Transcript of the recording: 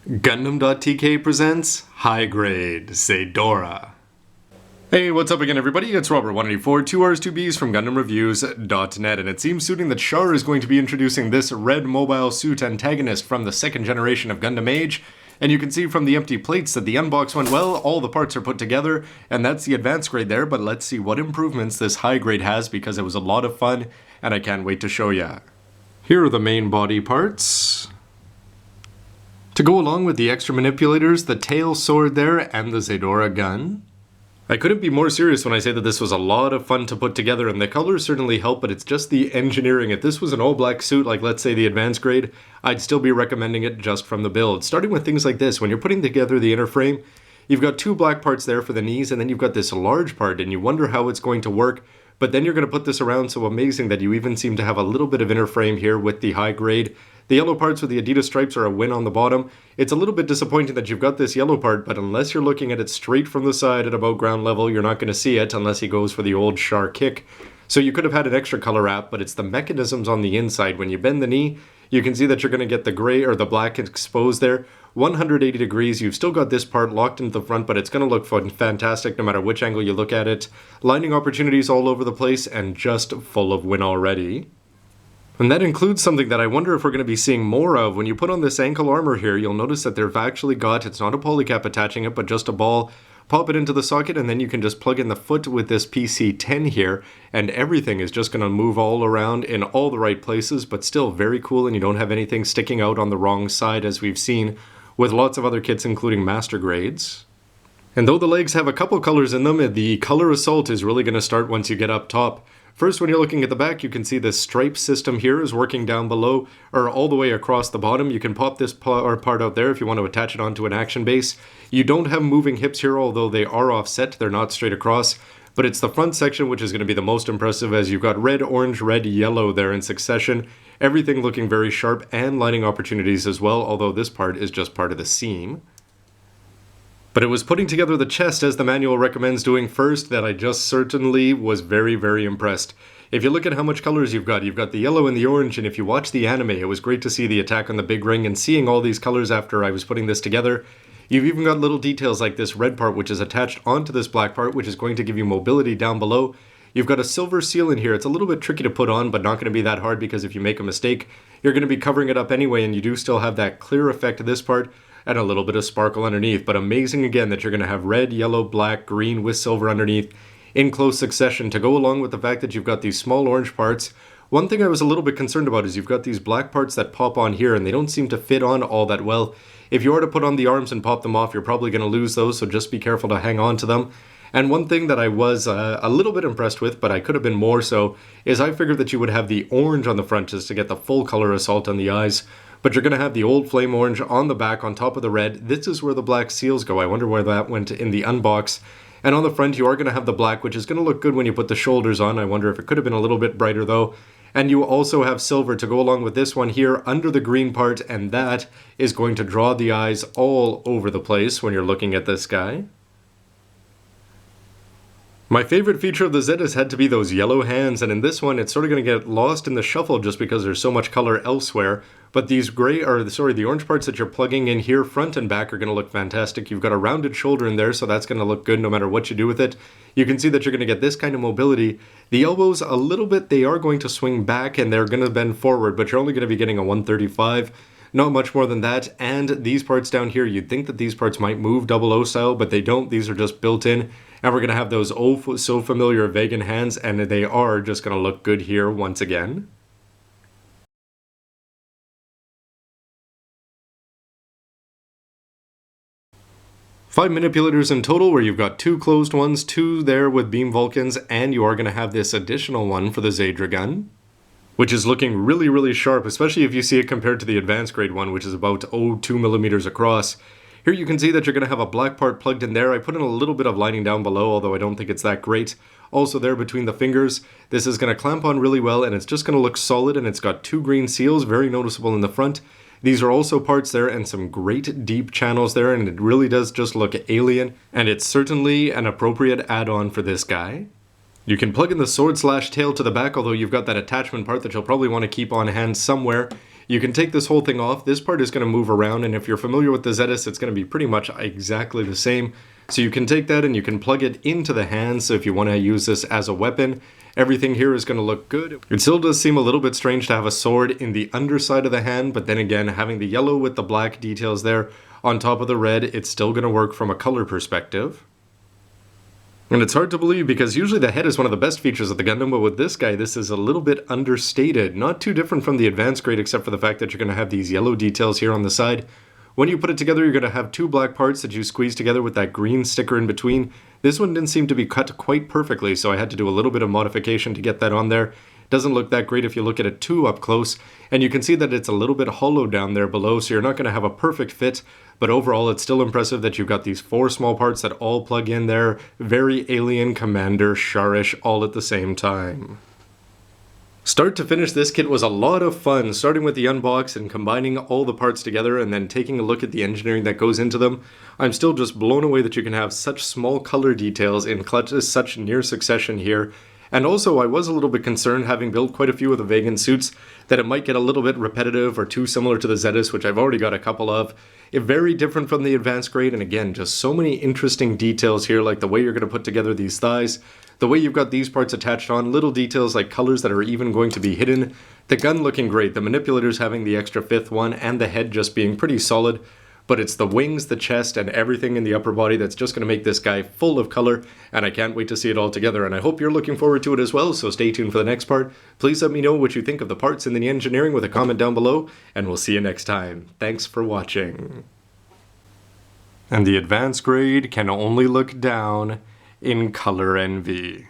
Gundam.tk presents High Grade Zeydra. Hey, what's up again everybody? It's Robert184, 2 R's 2 B's from GundamReviews.net, and it seems suiting that Char is going to be introducing this red mobile suit antagonist from the second generation of Gundam Age. And you can see from the empty plates that the unbox went well, all the parts are put together, and that's the advanced grade there, but let's see what improvements this high grade has because it was a lot of fun, and I can't wait to show ya. Here are the main body parts. To go along with the extra manipulators, the tail sword there, and the Zeydra gun. I couldn't be more serious when I say that this was a lot of fun to put together, and the colors certainly help, but it's just the engineering. If this was an all-black suit, like let's say the advanced grade, I'd still be recommending it just from the build. Starting with things like this, when you're putting together the inner frame, you've got two black parts there for the knees, and then you've got this large part, and you wonder how it's going to work, but then you're going to put this around so amazing that you even seem to have a little bit of inner frame here with the high grade. The yellow parts with the Adidas stripes are a win on the bottom. It's a little bit disappointing that you've got this yellow part, but unless you're looking at it straight from the side at about ground level, you're not going to see it unless he goes for the old Char kick. So you could have had an extra color wrap, but it's the mechanisms on the inside. When you bend the knee, you can see that you're going to get the gray or the black exposed there. 180 degrees, you've still got this part locked into the front, but it's going to look fantastic no matter which angle you look at it. Lining opportunities all over the place and just full of win already. And that includes something that I wonder if we're going to be seeing more of. When you put on this ankle armor here, you'll notice that they've actually got, it's not a polycap attaching it, but just a ball. Pop it into the socket and then you can just plug in the foot with this PC-10 here, and everything is just going to move all around in all the right places, but still very cool, and you don't have anything sticking out on the wrong side as we've seen with lots of other kits including master grades. And though the legs have a couple colors in them, the color assault is really going to start once you get up top. First, when you're looking at the back, you can see this stripe system here is working down below, or all the way across the bottom. You can pop this part out there if you want to attach it onto an action base. You don't have moving hips here, although they are offset, they're not straight across. But it's the front section which is going to be the most impressive, as you've got red, orange, red, yellow there in succession. Everything looking very sharp and lining opportunities as well, although this part is just part of the seam. But it was putting together the chest, as the manual recommends doing first, that I just certainly was very, very impressed. If you look at how much colors you've got the yellow and the orange, and if you watch the anime, it was great to see the attack on the big ring and seeing all these colors after I was putting this together. You've even got little details like this red part which is attached onto this black part, which is going to give you mobility down below. You've got a silver seal in here. It's a little bit tricky to put on, but not going to be that hard because if you make a mistake, you're going to be covering it up anyway, and you do still have that clear effect of this part and a little bit of sparkle underneath. But amazing again that you're going to have red, yellow, black, green with silver underneath in close succession to go along with the fact that you've got these small orange parts. One thing I was a little bit concerned about is you've got these black parts that pop on here and they don't seem to fit on all that well. If you are to put on the arms and pop them off, you're probably going to lose those, so just be careful to hang on to them. And one thing that I was a little bit impressed with, but I could have been more so, is I figured that you would have the orange on the front just to get the full color assault on the eyes. But you're going to have the old flame orange on the back on top of the red. This is where the black seals go. I wonder where that went in the unbox. And on the front you are going to have the black, which is going to look good when you put the shoulders on. I wonder if it could have been a little bit brighter though. And you also have silver to go along with this one here under the green part, and that is going to draw the eyes all over the place when you're looking at this guy. My favorite feature of the Zetas had to be those yellow hands, and in this one it's sort of going to get lost in the shuffle just because there's so much color elsewhere. But these the orange parts that you're plugging in here front and back are going to look fantastic. You've got a rounded shoulder in there, so that's going to look good no matter what you do with it. You can see that you're going to get this kind of mobility. The elbows a little bit, they are going to swing back and they're going to bend forward, but you're only going to be getting a 135. Not much more than that. And these parts down here, you'd think that these parts might move 00 style, but they don't. These are just built in. And we're going to have those oh so familiar Veigan hands, and they are just going to look good here once again. Five manipulators in total, where you've got two closed ones, two there with beam Vulcans, and you are going to have this additional one for the Zeydra gun, which is looking really, really sharp, especially if you see it compared to the advanced grade one, which is about 2 millimeters across. Here you can see that you're going to have a black part plugged in there. I put in a little bit of lining down below, although I don't think it's that great. Also there between the fingers, this is going to clamp on really well, and it's just going to look solid, and it's got two green seals, very noticeable in the front. These are also parts there and some great deep channels there, and it really does just look alien, and it's certainly an appropriate add-on for this guy. You can plug in the sword/tail to the back, although you've got that attachment part that you'll probably want to keep on hand somewhere. You can take this whole thing off. This part is going to move around, and if you're familiar with the Zetas, it's going to be pretty much exactly the same. So you can take that and you can plug it into the hand, so if you want to use this as a weapon, everything here is going to look good. It still does seem a little bit strange to have a sword in the underside of the hand, but then again, having the yellow with the black details there on top of the red, it's still going to work from a color perspective. And it's hard to believe because usually the head is one of the best features of the Gundam, but with this guy, this is a little bit understated. Not too different from the advanced grade, except for the fact that you're going to have these yellow details here on the side. When you put it together, you're going to have two black parts that you squeeze together with that green sticker in between. This one didn't seem to be cut quite perfectly, so I had to do a little bit of modification to get that on there. Doesn't look that great if you look at it too up close, and you can see that it's a little bit hollow down there below, so you're not going to have a perfect fit, but overall it's still impressive that you've got these four small parts that all plug in there, very Alien Commander Sharish all at the same time. Start to finish, this kit was a lot of fun, starting with the unbox and combining all the parts together and then taking a look at the engineering that goes into them. I'm still just blown away that you can have such small color details in such near succession here. And also, I was a little bit concerned, having built quite a few of the Veigan suits, that it might get a little bit repetitive or too similar to the Zetas, which I've already got a couple of. Very different from the advanced grade, and again, just so many interesting details here, like the way you're going to put together these thighs, the way you've got these parts attached on, little details like colors that are even going to be hidden, the gun looking great, the manipulators having the extra fifth one, and the head just being pretty solid. But it's the wings, the chest, and everything in the upper body that's just going to make this guy full of color, and I can't wait to see it all together, and I hope you're looking forward to it as well, so stay tuned for the next part. Please let me know what you think of the parts and the engineering with a comment down below, and we'll see you next time. Thanks for watching. And the advanced grade can only look down in color envy.